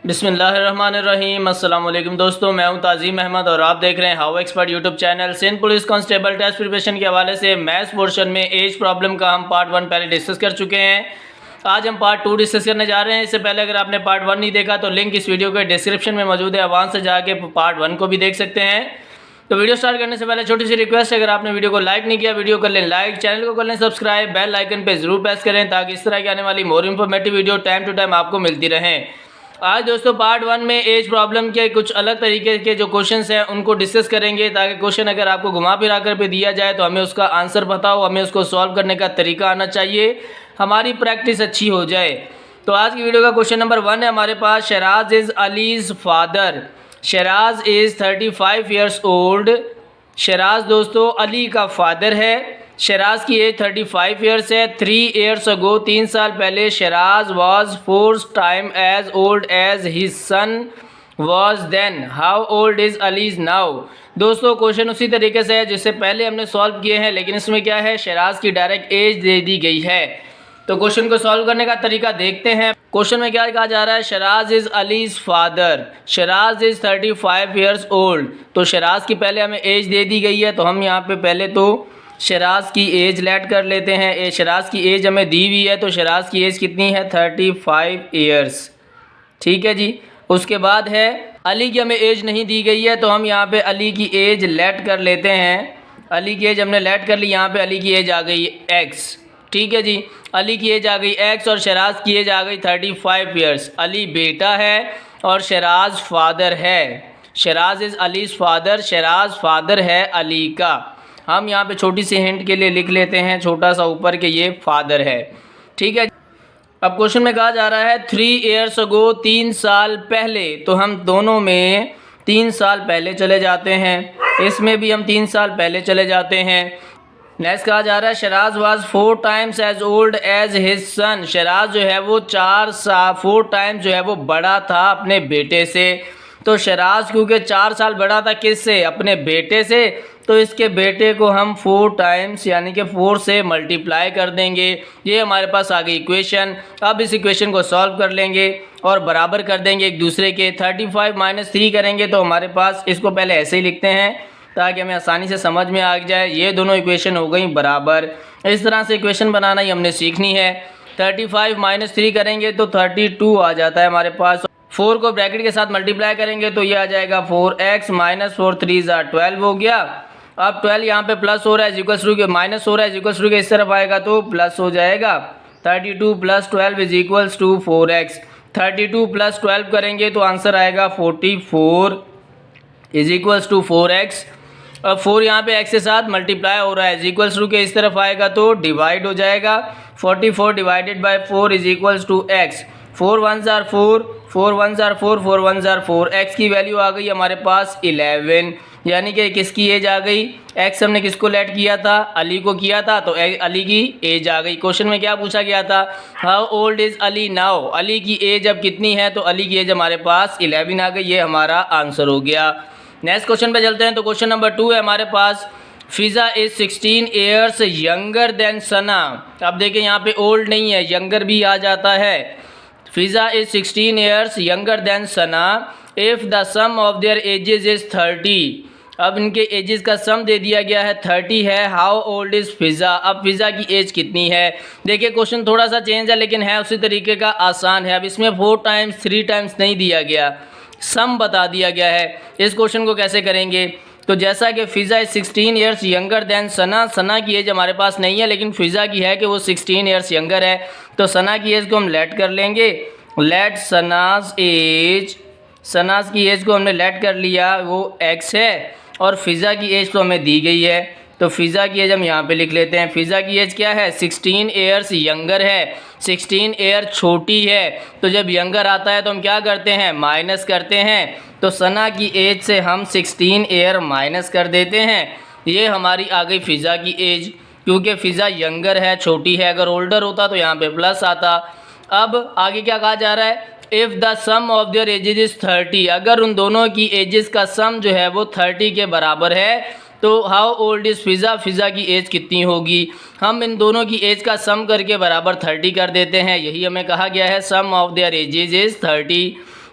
बिस्मिल्लाहिर्रहमानिर्रहीम। अस्सलाम वालेकुम दोस्तों, मैं हूं ताज़ीम अहमद और आप देख रहे हैं how expert YouTube channel. Sindh police constable test preparation के हवाले से मैथ्स पोर्शन में एज प्रॉब्लम का हम पार्ट 1 पहले डिस्कस कर चुके हैं। आज हम पार्ट 2 डिस्कस करने जा रहे हैं। इससे पहले अगर आपने पार्ट 1 नहीं देखा तो लिंक इस वीडियो के डिस्क्रिप्शन में मौजूद है, वहाँ से जाके पार्ट 1 को भी देख सकते हैं। तो वीडियो स्टार्ट करने से पहले छोटी सी रिक्वेस्ट है, अगर आपने वीडियो को लाइक नहीं किया वीडियो कर लें लाइक, चैनल को कर लें सब्सक्राइब, बेल आइकन पे जरूर प्रेस करें ताकि इस तरह की आने वाली more informative video time to time आपको मिलती रहें। आज दोस्तों पार्ट 1 में एज प्रॉब्लम के कुछ अलग तरीके के जो क्वेश्चंस हैं उनको डिस्कस करेंगे, ताकि क्वेश्चन अगर आपको घुमा फिरा कर पे दिया जाए तो हमें उसका आंसर पता हो, हमें उसको सॉल्व करने का तरीका आना चाहिए, हमारी प्रैक्टिस अच्छी हो जाए। तो आज की वीडियो का क्वेश्चन नंबर 1 है हमारे पास। Shiraz is Ali's father. Shiraz is 35 years old. Shiraz दोस्तों अली का फादर है। शराज की एज 35 ईयर्स है। 3 ईयर्स अगो 3 साल पहले Shiraz was 4 time as old as his son was then. How old is Ali's now. दोस्तों क्वेश्चन उसी तरीके से है जिससे पहले हमने सॉल्व किए हैं, लेकिन इसमें क्या है, शराज की डायरेक्ट एज दे दी गई है। तो क्वेश्चन को सॉल्व करने का तरीका देखते हैं। क्वेश्चन में क्या कहा जा रहा है, Shiraz is Ali's father. Shiraz is 35 years old. तो शराज की पहले हमें एज दे दी गई है, तो हम यहाँ पे पहले तो शराज की एज लेट कर लेते हैं। शराज की एज हमें दी हुई है, तो शराज की एज कितनी है, 35 ईयर्स। ठीक है जी। उसके बाद है अली की हमें एज नहीं दी गई है, तो हम यहाँ पे अली की एज लेट कर लेते हैं। अली की एज हमने लेट कर ली, यहाँ पे अली की एज आ गई x। ठीक है जी, अली की एज आ गई x और शराज की एज आ गई 35 ईयर्स। अली बेटा है और शराज फादर है। Shiraz is Ali's father, Sharaj father है अली का। हम यहाँ पे छोटी सी हिंट के लिए लिख लेते हैं छोटा सा ऊपर के ये फादर है। ठीक है। अब क्वेश्चन में कहा जा रहा है 3 ईयर्स अगो 3 साल पहले, तो हम दोनों में 3 साल पहले चले जाते हैं, इसमें भी हम 3 साल पहले चले जाते हैं। नेक्स्ट कहा जा रहा है Shiraz was 4 times as old as his son. Shiraz जो है वो 4 टाइम्स जो है वो बड़ा था अपने बेटे से। तो शराज क्योंकि 4 साल बड़ा था किससे, अपने बेटे से, तो इसके बेटे को हम 4 टाइम्स यानी कि 4 से मल्टीप्लाई कर देंगे। ये हमारे पास आ गई इक्वेशन। अब इस इक्वेशन को सॉल्व कर लेंगे और बराबर कर देंगे एक दूसरे के। 35 - 3 करेंगे तो हमारे पास, इसको पहले ऐसे ही लिखते हैं ताकि हमें आसानी से समझ में आ जाए। ये दोनों इक्वेशन हो गई बराबर। इस तरह से इक्वेशन बनाना ही हमने सीखनी है। 35 - 3 करेंगे तो 32 आ जाता है हमारे पास। 4 को ब्रैकेट के साथ मल्टीप्लाई करेंगे तो ये आ जाएगा 4x - 4 3 12 हो गया। अब 12 यहाँ पे प्लस हो रहा है इक्वल्स टू के माइनस हो रहा है इक्वल्स टू के इस तरफ आएगा तो प्लस हो जाएगा। 32 + 12 इज इक्वल्स टू 4x। 32 + 12 करेंगे तो आंसर आएगा 44 इज इक्वल्स टू 4x। अब 4 यहाँ पे x के साथ मल्टीप्लाई हो रहा है इक्वल्स टू के इस तरफ आएगा तो डिवाइड हो जाएगा। 44 divided by 4 is equals to x। 4 1s are 4, 4 1s are 4, 4 1s are 4। x की वैल्यू आ गई हमारे पास 11, यानी कि किसकी एज आ गई, x हमने किसको लेट किया था, अली को किया था, तो अली की एज आ गई। क्वेश्चन में क्या पूछा गया था, how old is Ali now. Ali की एज अब कितनी है, तो अली की एज हमारे पास 11 आ गई। ये हमारा आंसर हो गया। नेक्स्ट क्वेश्चन पे चलते हैं। तो क्वेश्चन नंबर 2 है हमारे पास। फिज़ा इज़ 16 ईयर्स यंगर देन सना। अब देखिए यहाँ पे ओल्ड नहीं है, यंगर भी आ जाता है। Fiza is 16 years younger than Sana if the sum of their ages is 30। अब इनके एजेस का सम दे दिया गया है 30 है। हाउ ओल्ड इज़ फिज़ा। अब फिज़ा की एज कितनी है। देखिए क्वेश्चन थोड़ा सा चेंज है लेकिन है उसी तरीके का, आसान है। अब इसमें 4 टाइम्स 3 टाइम्स नहीं दिया गया, सम बता दिया गया है। इस क्वेश्चन को कैसे करेंगे, तो जैसा कि फ़िज़ा इज़ 16 ईयर्स यंगर देन सना। सना की एज हमारे पास नहीं है लेकिन फ़िज़ा की है कि वो 16 ईयर्स यंगर है, तो सना की एज को हम लेट कर लेंगे। लेट सनाज एज, सनाज की एज को हमने लेट कर लिया, वो x है, और फ़िज़ा की एज तो हमें दी गई है, तो फ़िज़ा की एज हम यहाँ पे लिख लेते हैं। फ़िज़ा की एज क्या है, 16 ईयर्स यंगर है। 16 ईयर छोटी है, तो जब यंगर आता है तो हम क्या करते हैं, माइनस करते हैं। तो सना की एज से हम 16 ईयर माइनस कर देते हैं। ये हमारी आ गई फ़िज़ा की एज, क्योंकि फ़िज़ा यंगर है, छोटी है। अगर ओल्डर होता तो यहाँ पे प्लस आता। अब आगे क्या कहा जा रहा है, if the sum of their ages is 30। अगर उन दोनों की एजेस का सम जो है वो 30 के बराबर है, तो हाउ ओल्ड इज़ फ़िज़ा। फ़िज़ा की एज कितनी होगी। हम इन दोनों की एज का सम करके बराबर 30 कर देते हैं। यही हमें कहा गया है, सम ऑफ देयर एजेस इज़ 30।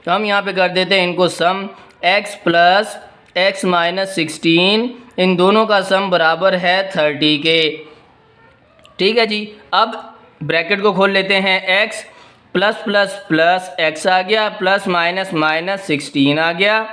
तो हम यहाँ पे कर देते हैं इनको सम, x प्लस x माइनस 16, इन दोनों का सम बराबर है 30 के। ठीक है जी, अब ब्रैकेट को खोल लेते हैं, x plus plus plus x आ गया, प्लस माइनस माइनस 16 आ गया,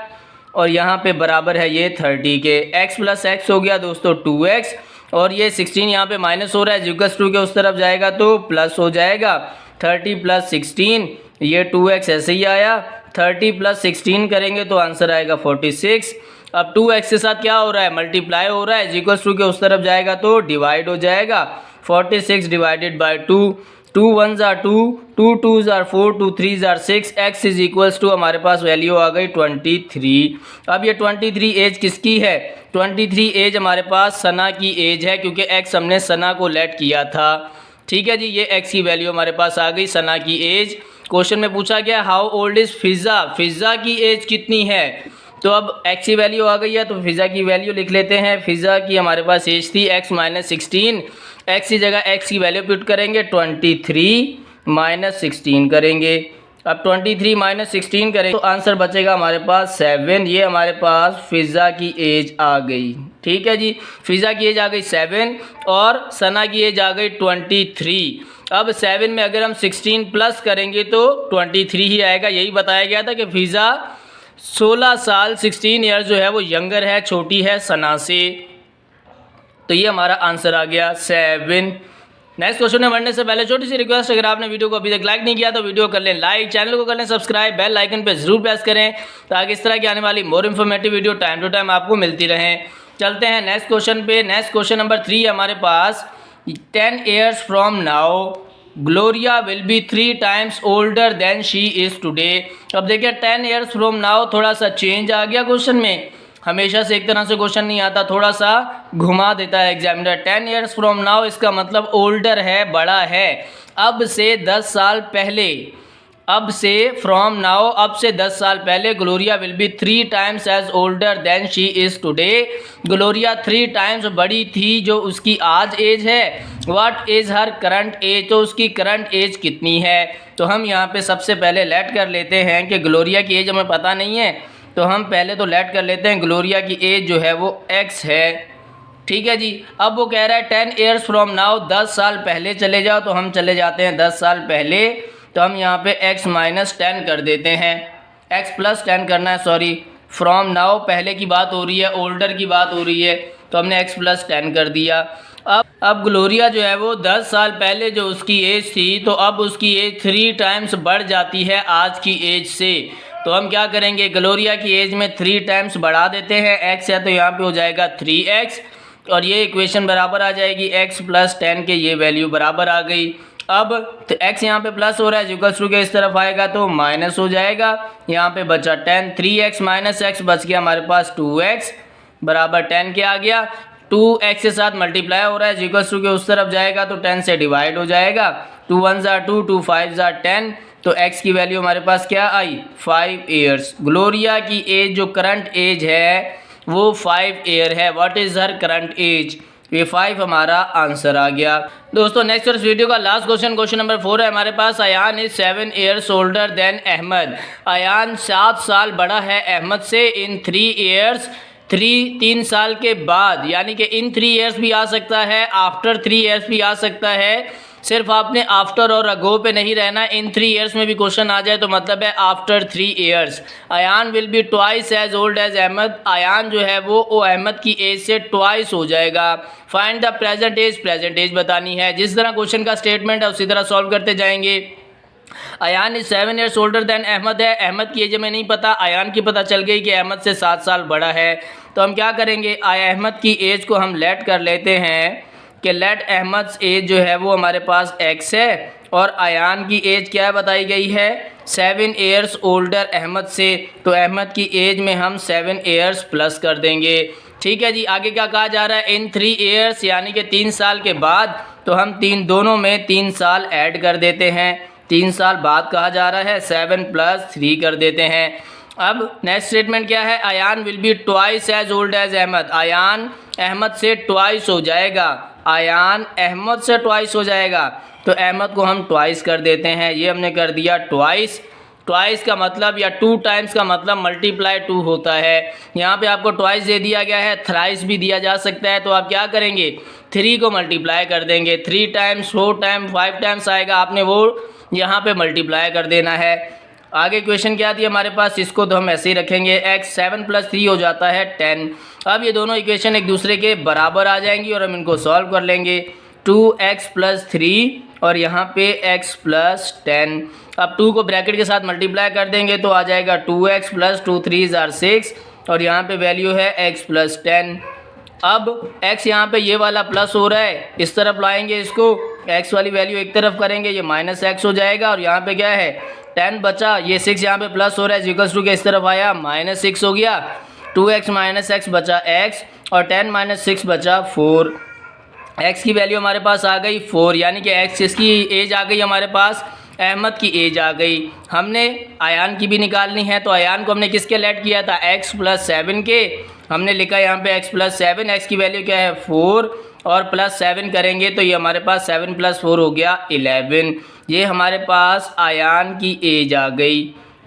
और यहाँ पे बराबर है ये 30 के। x प्लस x हो गया दोस्तों 2x, और ये 16 यहाँ पे माइनस हो रहा है, जिक्स 2 के उस तरफ जाएगा तो प्लस हो जाएगा। 30 प्लस 16, ये 2x ऐसे ही आया, 30 प्लस 16 करेंगे तो आंसर आएगा 46। अब 2x के साथ क्या हो रहा है, मल्टीप्लाई हो रहा है, जिक्स 2 के उस तरफ जाएगा तो डिवाइड हो जाएगा। 46 divided by 2, 2 1s are 2, 2 2s are 4, 2 3s are 6, x is equals to हमारे पास वैल्यू आ गई 23। अब ये 23 एज किसकी है, 23 एज हमारे पास सना की एज है, क्योंकि x हमने सना को लेट किया था। ठीक है जी, ये x की वैल्यू हमारे पास आ गई, सना की एज। क्वेश्चन में पूछा गया हाउ ओल्ड इज़ फिज़ा, फिज़ा की एज कितनी है, तो अब x की वैल्यू आ गई है तो फिज़ा की वैल्यू लिख लेते हैं। फिज़ा की हमारे पास एज थी x माइनस 16, x की जगह x की वैल्यू पुट करेंगे, 23 माइनस 16 करेंगे। अब 23 माइनस 16 करेंगे तो आंसर बचेगा हमारे पास 7। ये हमारे पास फिज़ा की एज आ गई। ठीक है जी, फिज़ा की एज आ गई 7 और सना की एज आ गई 23। अब 7 में अगर हम 16 प्लस करेंगे तो 23 ही आएगा। यही बताया गया था कि फिज़ा 16 साल 16 ईयर जो है वो यंगर है, छोटी है सना से। तो ये हमारा आंसर आ गया 7। नेक्स्ट क्वेश्चन में बढ़ने से पहले छोटी सी रिक्वेस्ट, अगर आपने वीडियो को अभी तक लाइक नहीं किया तो वीडियो कर लें लाइक, चैनल को कर लें सब्सक्राइब, बेल आइकन पे जरूर प्रेस करें ताकि इस तरह की आने वाली more informative video time to time आपको मिलती रहें। चलते हैं नेक्स्ट क्वेश्चन पे। नेक्स्ट क्वेश्चन नंबर 3 हमारे पास, 10 years from now Gloria will be 3 times older than she is today. अब देखिए 10 years from now थोड़ा सा चेंज आ गया क्वेश्चन में, हमेशा से एक तरह से क्वेश्चन नहीं आता, थोड़ा सा घुमा देता है एग्जामिनर। 10 years from now इसका मतलब ओल्डर है, बड़ा है। अब से 10 साल पहले, अब से फ्रॉम नाउ, अब से 10 साल पहले Gloria will be 3 times as older than she is today. Gloria 3 times बड़ी थी जो उसकी आज एज है। What is her current age, तो उसकी करंट एज कितनी है। तो हम यहाँ पे सबसे पहले लेट कर लेते हैं कि ग्लोरिया की एज हमें पता नहीं है, तो हम पहले तो लेट कर लेते हैं ग्लोरिया की एज जो है वो x है। ठीक है जी, अब वो कह रहा है 10 years from now, 10 साल पहले चले जाओ, तो हम चले जाते हैं 10 साल पहले। तो हम यहाँ पे x माइनस 10 कर देते हैं, x प्लस 10 करना है, सॉरी, फ्रॉम नाउ पहले की बात हो रही है, ओल्डर की बात हो रही है, तो हमने x प्लस 10 कर दिया। अब ग्लोरिया जो है वो 10 साल पहले जो उसकी एज थी, तो अब उसकी एज 3 times बढ़ जाती है आज की एज से। तो हम क्या करेंगे, ग्लोरिया की एज में 3 times बढ़ा देते हैं, x है तो यहाँ पे हो जाएगा 3x, और ये इक्वेशन बराबर आ जाएगी x प्लस 10 के, ये वैल्यू बराबर आ गई। अब तो x यहाँ पे प्लस हो रहा है, इक्वल्स टू के इस तरफ आएगा तो माइनस हो जाएगा। यहाँ पे बचा 10, 3x माइनस x बच गया हमारे पास 2x बराबर 10 के आ गया। 2x के साथ मल्टीप्लाई हो रहा है, इक्वल्स टू के उस तरफ जाएगा तो 10 से डिवाइड हो जाएगा। 2 1s are 2, 2 5s are 10, तो x की वैल्यू हमारे पास क्या आई, 5 years। ग्लोरिया की एज जो करंट एज है वो 5 year है। What is her current age, ये 5 हमारा आंसर आ गया। दोस्तों नेक्स्ट और इस वीडियो का लास्ट क्वेश्चन, क्वेश्चन नंबर 4 है हमारे पास। Ayan is 7 years older than Ahmed. Ayan 7 साल बड़ा है अहमद से इन 3 years, 3 साल के बाद, यानी कि इन 3 years भी आ सकता है, आफ्टर 3 years भी आ सकता है। सिर्फ आपने आफ्टर और अगो पे नहीं रहना, इन 3 years में भी क्वेश्चन आ जाए तो मतलब है after 3 years। Ayaan will be twice as old as Ahmad. Ayaan जो है वो अहमद की एज से ट्वाइस हो जाएगा। Find the present age, present age बतानी है। जिस तरह क्वेश्चन का स्टेटमेंट है उसी तरह सॉल्व करते जाएंगे। Ayaan is 7 years older than Ahmad है, अहमद की एज हमें नहीं पता, अयान की पता चल गई कि अहमद से 7 साल बड़ा है। तो हम क्या करेंगे, अहमद की एज को हम लेट कर लेते हैं कि लेट अहमद एज जो है वो हमारे पास x है, और अयान की एज क्या बताई गई है, 7 years ओल्डर अहमद से। तो अहमद की एज में हम 7 years प्लस कर देंगे। ठीक है जी, आगे क्या कहा जा रहा है, इन 3 years यानी कि 3 साल के बाद, तो हम दोनों में 3 साल ऐड कर देते हैं। 3 साल बाद कहा जा रहा है, 7 + 3 कर देते हैं। अब नेक्स्ट स्टेटमेंट क्या है, Ayaan will be twice as old as Ahmad. Ayaan Ahmad से ट्वाइस हो जाएगा, अयान अहमद से ट्वाइस हो जाएगा, तो अहमद को हम ट्वाइस कर देते हैं। ये हमने कर दिया ट्वाइस। ट्वाइस का मतलब या 2 टाइम्स का मतलब मल्टीप्लाई 2 होता है। यहाँ पे आपको ट्वाइस दे दिया गया है, थ्राइस भी दिया जा सकता है, तो आप क्या करेंगे 3 को मल्टीप्लाई कर देंगे। 3 टाइम्स, 4 टाइम्स, 5 टाइम्स आएगा, आपने वो यहाँ पे मल्टीप्लाई कर देना है। आगे क्वेश्चन क्या दिया हमारे पास, इसको तो हम ऐसे ही रखेंगे। x 7 + 3 हो जाता है 10। अब ये दोनों इक्वेशन एक दूसरे के बराबर आ जाएंगी और हम इनको सॉल्व कर लेंगे। 2x + 3 और यहाँ पे x + 10। अब 2 को ब्रैकेट के साथ मल्टीप्लाई कर देंगे तो आ जाएगा 2x + 2 3 = 6 और यहाँ पे वैल्यू है x + 10। अब x यहाँ पे ये वाला प्लस हो रहा है, इस तरफ लाएंगे इसको, x वाली वैल्यू एक तरफ करेंगे, ये -x हो जाएगा और यहाँ पे क्या है 10 बचा, ये 6 यहाँ पे प्लस हो रहा है, इक्वल्स टू के इस तरफ आया -6 हो गया। 2x - x बचा x और 10 - 6 बचा 4। x की वैल्यू हमारे पास आ गई 4, यानी कि x इसकी एज आ गई हमारे पास, अहमद की एज आ गई। हमने आयान की भी निकालनी है, तो आयान को हमने किसके लेट किया था, x + 7 के। हमने लिखा यहाँ पे x + 7, x की वैल्यू क्या है 4 और +7 करेंगे तो ये हमारे पास 7 + 4 हो गया 11। ये हमारे पास आयान की एज आ गई।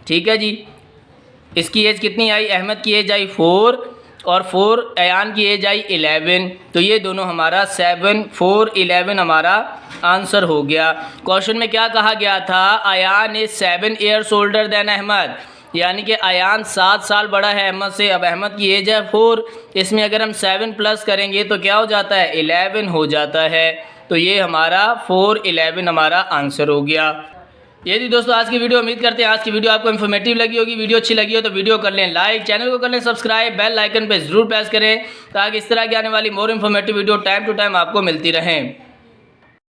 ठीक है जी, इसकी एज कितनी आई, अहमद की एज आई 4 और 4 अयान की एज आई 11, तो ये दोनों हमारा 7 4 11 हमारा आंसर हो गया। क्वेश्चन में क्या कहा गया था, Ayaan is 7 years older than Ahmad, यानी कि अयान 7 साल बड़ा है अहमद से। अब अहमद की एज है 4, इसमें अगर हम 7 प्लस करेंगे तो क्या हो जाता है 11 हो जाता है, तो ये हमारा 4 11 हमारा आंसर हो गया। ये थी दोस्तों आज की वीडियो। उम्मीद करते हैं आज की वीडियो आपको इन्फॉर्मेटिव लगी होगी। वीडियो अच्छी लगी हो तो वीडियो कर लें लाइक, चैनल को कर लें सब्सक्राइब, बेल आइकन पे ज़रूर प्रेस करें ताकि इस तरह की आने वाली more informative video time to time आपको मिलती रहें।